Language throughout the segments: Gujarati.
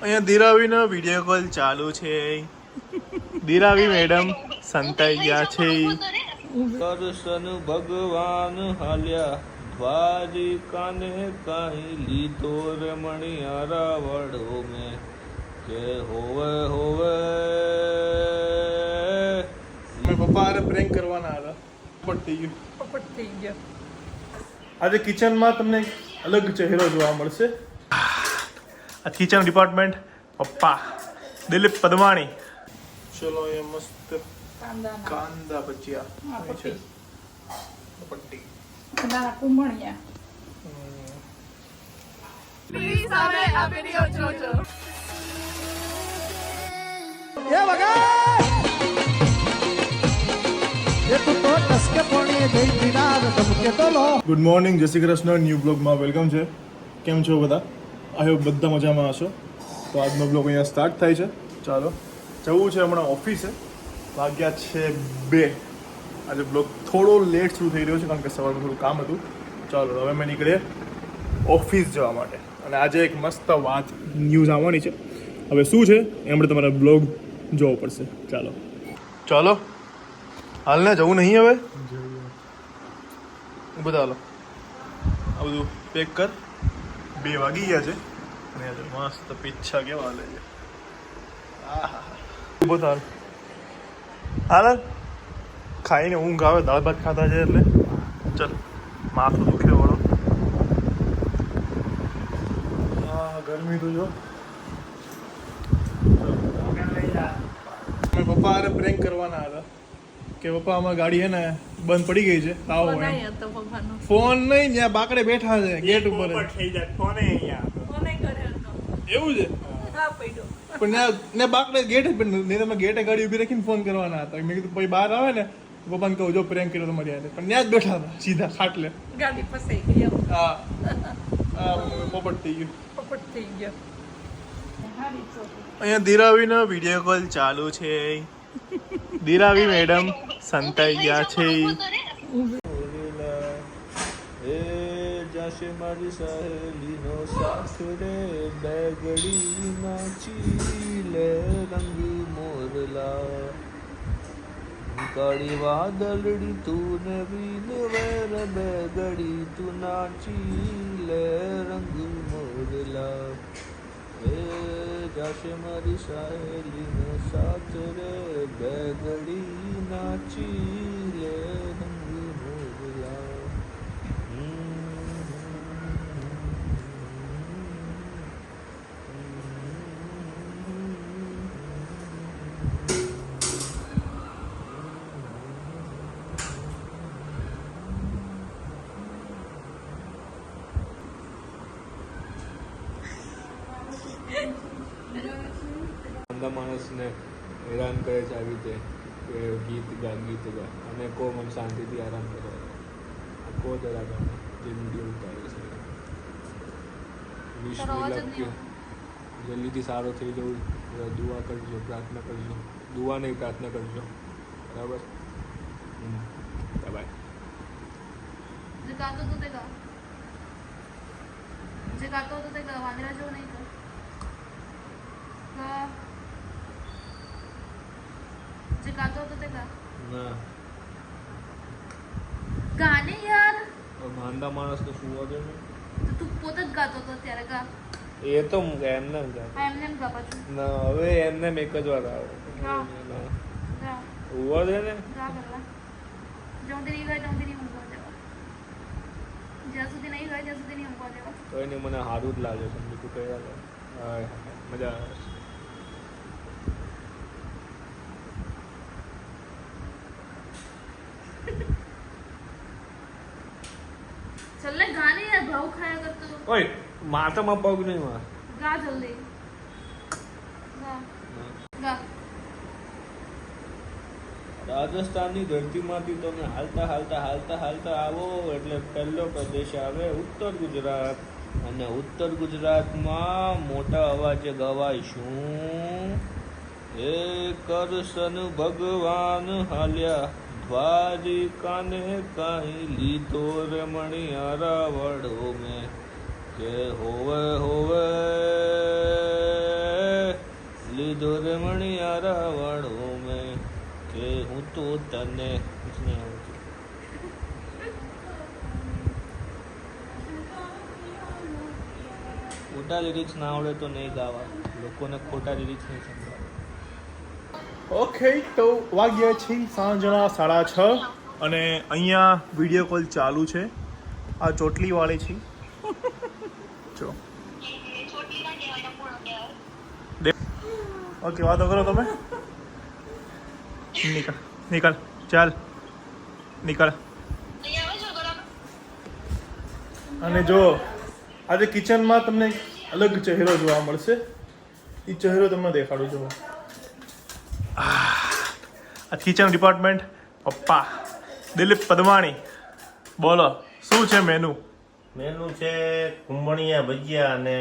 અહીંયા દિરાવીનો વિડીયો કોલ ચાલુ છે. દિરાવી મેડમ સંતાઈ ગયા છે. દર્શન ભગવાન હાલ્યા દ્વારિકાને કાંઈ લીધો રે મણિયારા વડો મેં કે હોવે હોવે. પપ્પા હારે પ્રેન્ક કરવાના હતા. પોપટ થઈ ગયો. આજે કિચનમાં તમને અલગ ચહેરો જોવા મળશે. આ કિચન ડિપાર્ટમેન્ટ પપ્પા દિલીપ પદમાણી. ચલો એ મસ્ત કાંદા ભજીયા છે. પટ્ટી પ્લીઝ હવે આ વિડિયો જોજો. એ વગર એ તું તો ટસકે પોણી જઈ દિનાર ધમકે તો લો. ગુડ મોર્નિંગ, જય શ્રી કૃષ્ણ. ન્યૂ બ્લોગમાં વેલકમ છે. કેમ છો બધા? આઈ હોપ બધા મજામાં હશો. તો આજનો બ્લોગ અહીંયા સ્ટાર્ટ થાય છે. ચાલો જવું છે હમણાં ઓફિસે. વાગ્યા છે 2. આજે બ્લોગ થોડો લેટ શરૂ થઈ રહ્યો છે કારણ કે સવારમાં થોડું કામ હતું. ચાલો હવે અમે નીકળીએ ઓફિસ જવા માટે. અને આજે એક મસ્ત વાત ન્યૂઝ આવવાની છે. હવે શું છે એ આપણે તમારે બ્લોગ જોવો પડશે. ચાલો ચાલો હાલ ને જવું નહીં હવે બધા હાલો આ બધું પેક કર. 2 વાગી ગયા છે અને આજે મસ્ત પીછા કેવા હાલે છે. બધા હાલ ખાઈને ઊંઘ આવે. દાળ ભાત ખાતા છે એટલે ચાલ માથું દુખે વળો. ગરમી તો જો. પપ્પા હારે પ્રેન્ક કરવાના હતા કે પપ્પા આમાં ગાડી હે ને બંધ પડી ગઈ છે. આવો ફોન નહીં, ત્યાં બાકડે બેઠા છે ગેટ ઉપર. એવું છે પણ ને બાકડે ગેટ નહીં. તમે ગેટે ગાડી ઉભી રાખીને ફોન કરવાના હતા. મેં કીધું પછી બહાર આવે ને પપ્પાને કહું જો પ્રેન્ક કર્યો તમારી યાદ. પણ ત્યાં જ બેઠા હતા સીધા ખાટલે. ગાડી ફસાઈ ગઈ. હા પોપટ થઈ ગયું. અહીંયા દિરાવીનો વિડીયો કોલ ચાલુ છે. દિરાવી મેડમ સંતાઈ ગયા છે. એ જાશે મારી સહેલીનો સાસરે બેગડી નાચી લે રંગ મોરલા કાળી વાદળડી તું ને બીન વેર બેગડી તું નાચી લે રંગ મોરલા. એ જાશે મારી સહેલીનો સાથ રે બેગડી નાચી લે રંગ મોરલા. માણસને હેરાન કરે છે આવી રીતે કે ગીત ગા અને કો મન શાંતિથી આરામ કરે. કો જરા જે વિડીયો ઉતારે છે વિશ્વ જલ્દીથી સારો થઈ જવું. દુઆ કરજો, પ્રાર્થના કરજો. દુઆ નહીં પ્રાર્થના કરજો, બરાબર? બાય. જે ગાતો તો તે ગા વાંદરા જેવો નહીં કર. જે ગાતો હતો તે ગા. ના ગાને યાર. માંદા માણસને સુવા દે ને. તો તું પોતે જ ગાતો હતો ત્યારે ગા. એ તો એમને એમને એમ ગા પાછું. ના હવે એમને એક જ વાર આવે. ગા ઉવા દે ને. ગા કરલા જ્યાં સુધી નહીં ગયો ત્યાં સુધી નહીં ઊંઘવા દેવા. જ્યાં સુધી નહીં ગયો ત્યાં સુધી નહીં ઊંઘવા દેવા. તો એને મને સારું જ લાગે છે. બીજું કઈ લાગે મજા આવે. चल ले गाने यार भाव खाया करते हो. ઓય માથામાં પગ નહીં માર. गा जल्दी गा गा. રાજસ્થાનની ધરતીમાંથી તમે હાલતા હાલતા હાલતા હાલતા આવો એટલે પહેલો પ્રદેશ આવે ઉત્તર ગુજરાત. અને ઉત્તર ગુજરાતમાં મોટા અવાજે ગવાય શું? એ કરશન ભગવાન હાલ્યા દ્વારિકાને કાંઈ લીધો રે મણિયારા વડો મેં કે હોવે હોવે दो रे मणियारा वाड़ो में કે હું તો તને કુછ નહીં આવડતું. ખોટા લિરિક્સ ના આવડે તો નહીં ગાવા, લોકોને ખોટા લિરિક્સ નહીં સમજાવવા. ઓકે, તો વાગ્યા છે સાંજના 6:30 અને અહીંયા વિડીયો કોલ ચાલુ છે. આ ચોટલીવાળી છે જો. ઓકે, વાતો કરો તમે. નીકળ ચાલ નીકળ. અને જો આજે કિચનમાં તમને અલગ ચહેરો જોવા મળશે. એ ચહેરો તમને દેખાડું જો. આ કિચન ડિપાર્ટમેન્ટ પપ્પા દિલીપ પદમાણી. બોલો શું છે મેનુ? મેનુ છે કુંભણિયા ભજીયા અને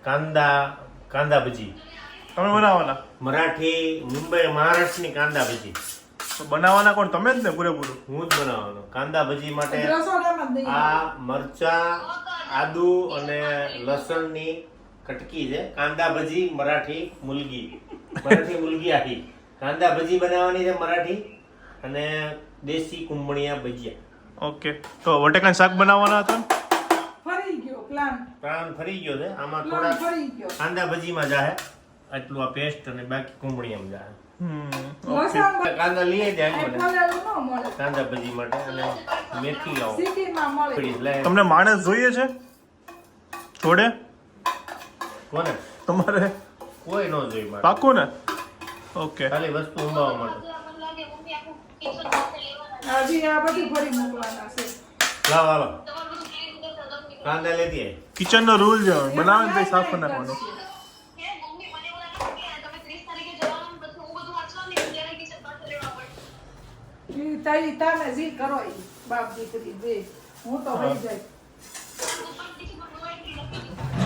કાંદા ભજી. તમે બનાવવાના? મરાઠી મુંબઈ મહારાષ્ટ્રની કાંદા ભજી. તો બનાવવાના કોણ? તમે જ ને પૂરેપૂરું? હું જ બનાવવાનો. કાંદા ભજી માટે આ મરચા, આદુ અને લસણની કટકી છે. કાંદા ભજી મરાઠી મુલગી આખી. કાંદા ભજી બનાવવાની છે મરાઠી અને દેશી કુંભણિયા ભજીયા. ઓકે, તો બટેકાનું શાક બનાવવાના હતા? પ્લાન ફરી ગયો છે. આમાં થોડા કાંદા ભજીમાં જાહે આટલું આ પેસ્ટ અને બાકી કુંભણિયામાં જાહે. કાંદા લઈ જાય કાંદા ભજી માટે અને મેથી લાવો. તમને માણસ જોઈએ છે જોડે? કોને? તમારે કોઈ ન જોઈ મારે. પાકું ને? ઓકે, ખાલી વસ્તુ ઉંબાવવા માટે. લાવ હાલો કાંદા લેતી આય. કિચનનો રૂલ છે બનાવે ને સાફ કરી નાખવાનો.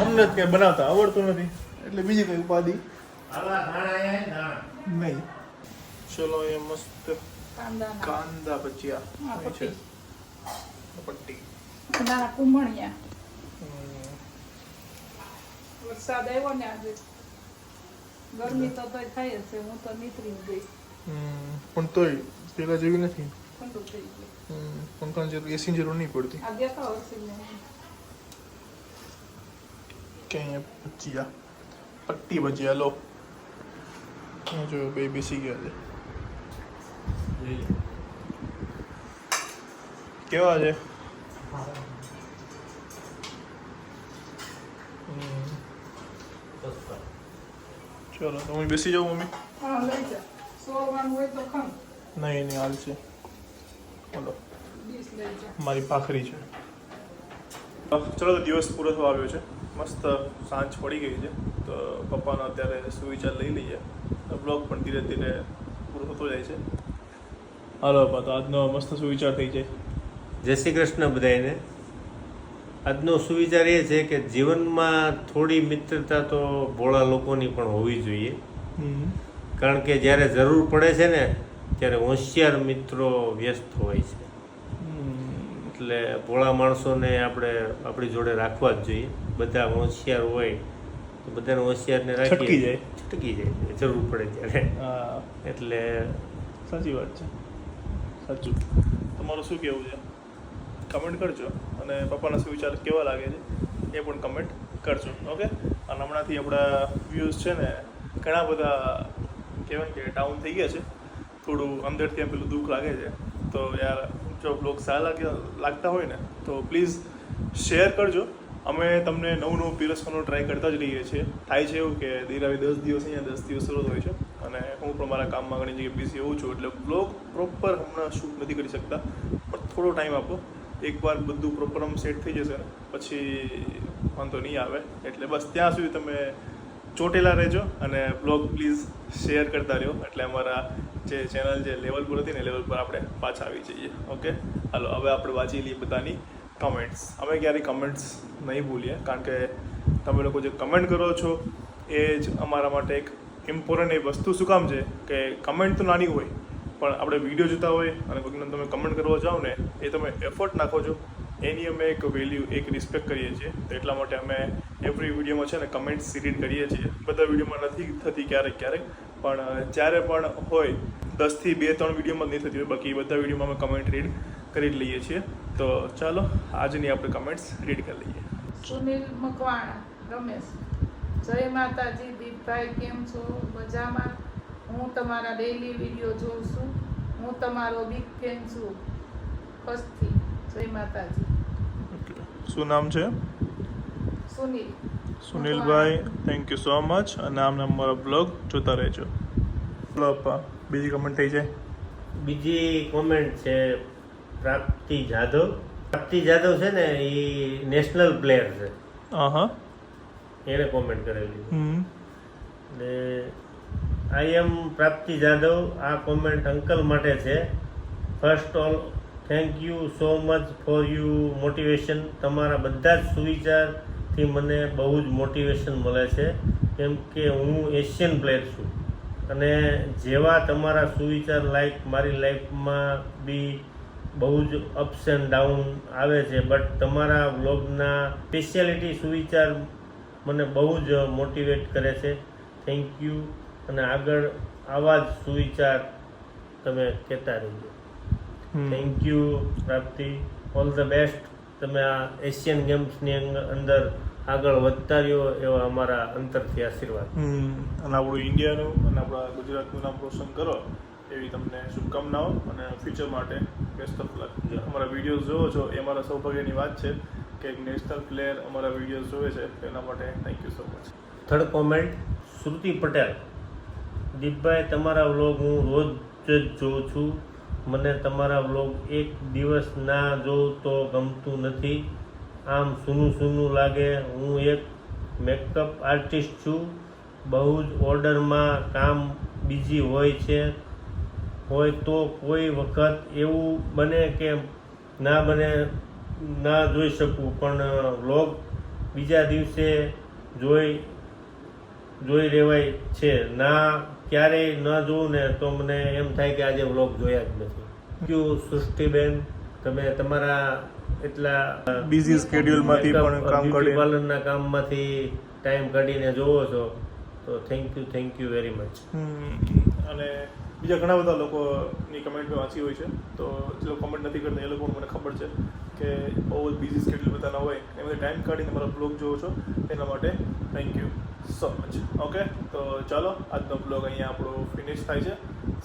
અમને જ કઈ બનાવતા આવડતું નથી એટલે બીજી કઈ ઉપાધિ આવા ધાણા આયા હે ધાણા. નહીં. ચલો એ મસ્ત કાંદા ભજીયા છે. પટ્ટી વરસાદ આવ્યો ને આજે, ગરમી તો તોય થાય જ છે. હું તો નીકળી ગઈ, પણ તોય પેલા જેવી નથી. ઠંડુ થઈ ગયું. પંખાની જરૂર, એસી જરૂર નહીં પડતી. આ દેખાવ હશે ને કે અહીંયા ભજીયા પટ્ટી ભજીયા લો. અહીંયા જો બે બેસી ગયા છે. કેવા છે? ચલો તમે બેસી જાઓ મમ્મી. હા લઈ જા. સોવાનું હોય તો ખમ નહીં હાલ છે. બોલો ડીશ લઈ જા. મારી ભાખરી છે. ચલો તો દિવસ પૂરો થવા આવ્યો છે. મસ્ત સાંજ પડી ગઈ છે તો પપ્પાનો અત્યારે સુવિચાર લઈ લઈએ. બ્લોગ પણ ધીરે ધીરે પૂરો થતો જાય છે. હાલો પપ્પા, તો આજનો મસ્ત સુવિચાર થઈ જાય. જય શ્રી કૃષ્ણ બધાને. આજનો સુવિચાર એ છે કે જીવનમાં થોડી મિત્રતા તો ભોળા લોકોની પણ હોવી જોઈએ. કારણ કે જ્યારે જરૂર પડે છે ને ત્યારે હોશિયાર મિત્રો વ્યસ્ત હોય છે. એટલે ભોળા માણસોને આપણે આપણી જોડે રાખવા જ જોઈએ. બધા હોશિયાર હોય તો બધાને હોશિયારને રાખીએ છટકી જાય જરૂર પડે ત્યારે. એટલે સાચી વાત છે. સાચું. તમારું શું કહેવું છે? કમેન્ટ કરજો અને પપ્પાના સુવિચાર કેવા લાગે છે એ પણ કમેન્ટ કરજો. ઓકે. અને હમણાંથી આપણા વ્યૂઝ છે ને ઘણા બધા કહેવાય કે ડાઉન થઈ ગયા છે. થોડું અંદરથી એમ પેલું દુઃખ લાગે છે. તો યાર જો બ્લોગ સારા લાગતા હોય ને તો પ્લીઝ શેર કરજો. અમે તમને નવું પીરસવાનો ટ્રાય કરતા જ રહીએ છીએ. થાય છે એવું કે દિરાવી 10 દિવસ અહીંયા 10 દિવસ રોજ હોય છે અને હું પણ મારા કામમાં ઘણી જગ્યાએ બિઝી હોઉં છું એટલે બ્લોગ પ્રોપર હમણાં શૂટ નથી કરી શકતા. પણ થોડો ટાઈમ આપો. એકવાર બધું પ્રોપર આમ સેટ થઈ જશે ને પછી વાંધો નહીં આવે. એટલે બસ ત્યાં સુધી તમે ચોટેલા રહેજો અને બ્લોગ પ્લીઝ શેર કરતા રહ્યો એટલે અમારા જે ચેનલ જે લેવલ પર હતી ને લેવલ પર આપણે પાછા આવી જઈએ. ઓકે. હાલો હવે આપણે વાંચી લઈએ બધાની કમેન્ટ્સ. અમે ક્યારેય કમેન્ટ્સ નહીં ભૂલીએ કારણ કે તમે લોકો જે કમેન્ટ કરો છો એ જ અમારા માટે એક ઇમ્પોર્ટન્ટ એ વસ્તુ. શું કામ છે કે કમેન્ટ તો નાની હોય પણ આપણે વિડીયો જોતા હોય અને કોઈકને તમે કમેન્ટ કરવા જાઓ ને એ તમે એફર્ટ નાખો છો એની અમે એક વેલ્યુ એક રિસ્પેક્ટ કરીએ છીએ. તો એટલા માટે અમે એવરી વિડીયોમાં છે ને કમેન્ટ્સ રીડ કરીએ છીએ. બધા વિડીયોમાં નથી થતી ક્યારેક પણ જ્યારે પણ હોય 10 થી 2-3 વિડીયોમાં જ નહીં થતી હોય, બાકી બધા વિડીયોમાં અમે કમેન્ટ રીડ કરી જ લઈએ છીએ. તો ચાલો આજની આપણે કમેન્ટ્સ રીડ કરી લઈએ. સુનિલ મકવાણા, રમેશ, જય માતાજી દીપભાઈ, કેમ છો? મજામાં. હું તમારા ડેઈલી વિડીયો જોઉં છું. હું તમારો બિગ ફેન છું. કચ્છથી. જય માતાજી. શું નામ છે? સુનિલ. સુનિલભાઈ, થેન્ક યુ સો મચ. અને આમને અમારો બ્લોગ જોતા રહેજો. બોલો અપ્પા, બીજી કમેન્ટ થઈ જાય. બીજી કોમેન્ટ છે પ્રાપ્તિ જાદવ. પ્રાપ્તિ જાદવ છે ને એ નેશનલ પ્લેયર છે, હા, એને કોમેન્ટ કરેલી. ને આઈ એમ પ્રાપ્તિ જાદવ. આ કોમેન્ટ અંકલ માટે છે. First all thank you so much for you motivation. તમારા બધા જ સુવિચારથી મને બહુ જ મોટિવેશન મળે છે, કેમ કે હું એશિયન પ્લેયર છું અને જેવા તમારા સુવિચાર લાઈક મારી લાઈફમાં બી બહુ જ અપ્સ એન્ડ ડાઉન આવે છે, બટ તમારા વ્લોગના સ્પેશિયાલિટી સુવિચાર મને બહુ જ મોટિવેટ કરે છે. Thank you. અને આગળ આવા જ સુવિચાર તમે કહેતા રહીજો. થેન્ક યુ પ્રાપ્તિ. All the best. તમે આ એશિયન ગેમ્સની અંદર આગળ વધતા રહ્યો એવા અમારા અંતરથી આશીર્વાદ. અને આપણું ઇન્ડિયાનું અને આપણા ગુજરાતનું નામ રોશન કરો એવી તમને શુભકામનાઓ અને ફ્યુચર માટે બેસ્ટ ઓફ લક. અમારા વિડીયોઝ જોવો છો એ અમારા સૌભાગ્યની વાત છે કે એક નેશનલ પ્લેયર અમારા વિડીયોઝ જોવે છે, એના માટે thank you so much. Third comment Shruti Patel. દીપભાઈ, તમારા વ્લોગ હું રોજ જ જોઉં છું. મને તમારા વ્લોગ એક દિવસ ના જોઉં તો ગમતું નથી. આમ સૂનું લાગે. હું એક મેકઅપ આર્ટિસ્ટ છું. બહુ જ ઓર્ડરમાં કામ બીજી હોય તો કોઈ વખત એવું બને કે ના જોઈ શકું, પણ વ્લોગ બીજા દિવસે જોઈ રહેવાય છે. ના ક્યારેય ન જોઉં ને તો મને એમ થાય કે આજે વ્લોગ જોયા જ નથી. થેન્ક યુ સૃષ્ટિબેન. તમે તમારા એટલા બિઝી સ્કેડ્યુલમાંથી પણ કામ કરી પાર્લરના કામમાંથી ટાઈમ કાઢીને જોવો છો, તો થેન્ક યુ વેરી મચ. અને બીજા ઘણા બધા લોકોની કમેન્ટ મેં વાંચી હોય છે, તો જે લોકો કમેન્ટ નથી કરતા એ લોકો મને ખબર છે કે બહુ જ બિઝી સ્કેડ્યુલ બધાના હોય, એમાંથી ટાઈમ કાઢીને મારા બ્લોગ જોવો છો એના માટે thank you so much. Okay, તો ચાલો આજનો બ્લોગ અહીંયા આપણો ફિનિશ થાય છે.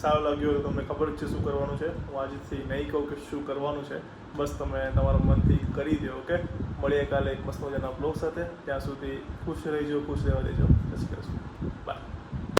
સારો લાગ્યો તો તમને ખબર જ છે શું કરવાનું છે. હું આજથી નહીં કહું કે શું કરવાનું છે, બસ તમે તમારા મનથી કરી દો. ઓકે, મળીએ કાલે એક મસ્ત મજાના બ્લોગ સાથે. ત્યાં સુધી ખુશ રહેજો, ખુશ રહેવા દેજો. જય શ્રી કૃષ્ણ.